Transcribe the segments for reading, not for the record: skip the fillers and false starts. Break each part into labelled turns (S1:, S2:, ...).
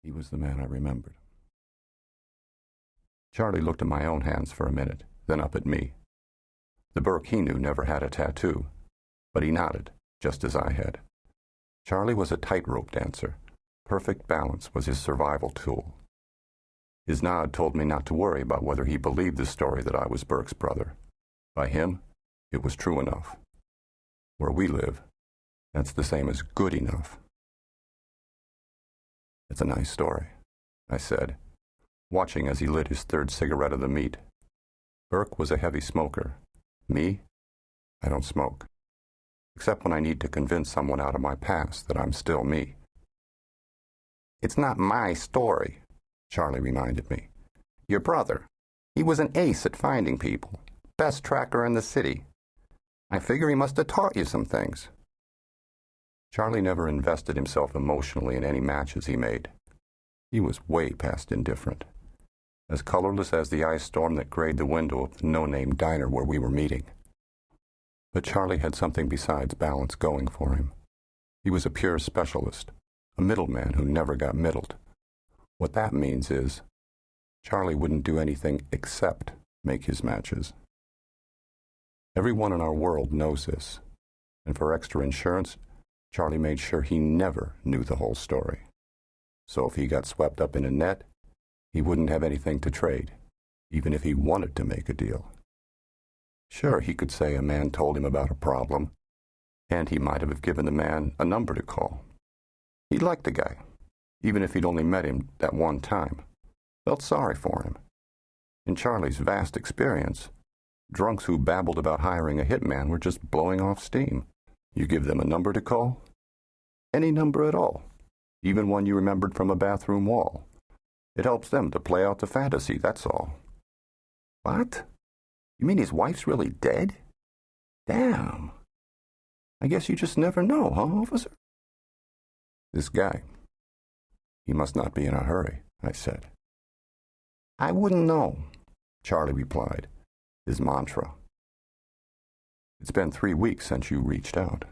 S1: He was the man I remembered. Charlie looked at my own hands for a minute, then up at me. The Burke he knew never had a tattoo, but he nodded, just as I had. Charlie was a tightrope dancer. Perfect balance was his survival tool. His nod told me not to worry about whether he believed the story that I was Burke's brother. By him, it was true enough. Where we live, that's the same as good enough. It's a nice story, I said, watching as he lit his third cigarette of the meat. Burke was a heavy smoker. Me? I don't smoke. Except when I need to convince someone out of my past that I'm still me. It's not my story, Charlie reminded me. Your brother. He was an ace at finding people. Best tracker in the city. I figure he must have taught you some things. Charlie never invested himself emotionally in any matches he made. He was way past indifferent. As colorless as the ice storm that grayed the window of the no-name diner where we were meeting. But Charlie had something besides balance going for him. He was a pure specialist, a middleman who never got middled. What that means is, Charlie wouldn't do anything except make his matches. Everyone in our world knows this, and for extra insurance, Charlie made sure he never knew the whole story. So if he got swept up in a net, he wouldn't have anything to trade, even if he wanted to make a deal. Sure, he could say a man told him about a problem, and he might have given the man a number to call. He liked the guy, even if he'd only met him that one time. Felt sorry for him. In Charlie's vast experience, drunks who babbled about hiring a hitman were just blowing off steam. You give them a number to call? Any number at all, even one you remembered from a bathroom wall. It helps them to play out the fantasy, that's all. What? You mean his wife's really dead? Damn. I guess you just never know, huh, officer? This guy. He must not be in a hurry, I said. I wouldn't know, Charlie replied, his mantra. It's been 3 weeks since you reached out.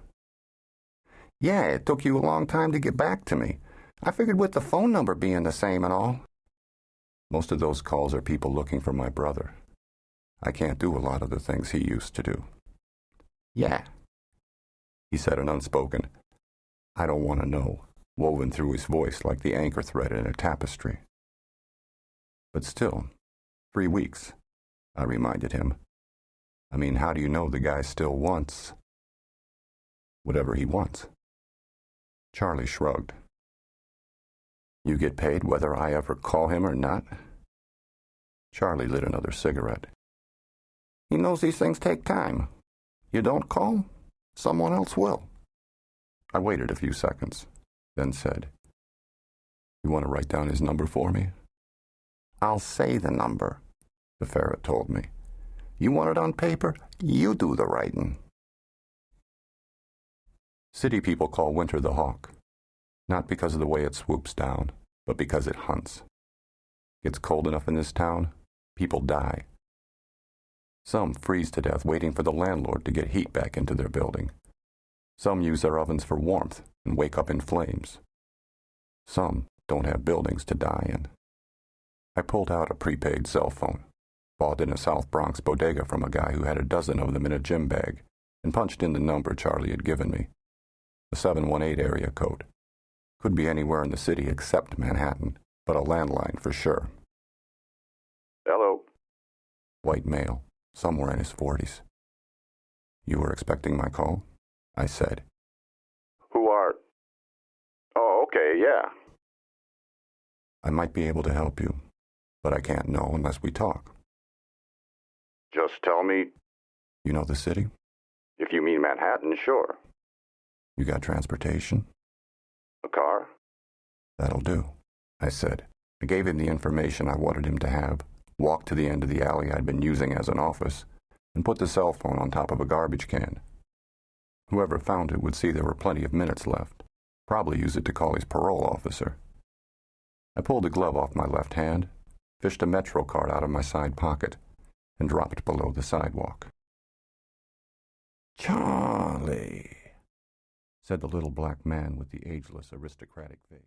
S1: Yeah, it took you a long time to get back to me. I figured with the phone number being the same and all. Most of those calls are people looking for my brother. I can't do a lot of the things he used to do. Yeah, he said in unspoken, I don't want to know, woven through his voice like the anchor thread in a tapestry. But still, 3 weeks, I reminded him. I mean, how do you know the guy still wants whatever he wants? Charlie shrugged. You get paid whether I ever call him or not? Charlie lit another cigarette. He knows these things take time. You don't call, someone else will. I waited a few seconds, then said, You want to write down his number for me? I'll say the number, the ferret told me. You want it on paper? You do the writing. City people call winter the hawk, not because of the way it swoops down, but because it hunts. Gets cold enough in this town, people die. Some freeze to death waiting for the landlord to get heat back into their building. Some use their ovens for warmth and wake up in flames. Some don't have buildings to die in. I pulled out a prepaid cell phone, bought in a South Bronx bodega from a guy who had a dozen of them in a gym bag, and punched in the number Charlie had given me. A 718 area code. Could be anywhere in the city except Manhattan, but a landline for sure. Hello. White male, somewhere in his 40s. You were expecting my call? I said. Who are... Oh, okay, yeah. I might be able to help you, but I can't know unless we talk. Just tell me. You know the city? If you mean Manhattan, sure. You got transportation? A car? That'll do, I said. I gave him the information I wanted him to have, walked to the end of the alley I'd been using as an office, and put the cell phone on top of a garbage can. Whoever found it would see there were plenty of minutes left. Probably use it to call his parole officer. I pulled the glove off my left hand, fished a Metro card out of my side pocket, and dropped below the sidewalk. Charlie, said the little black man with the ageless aristocratic face.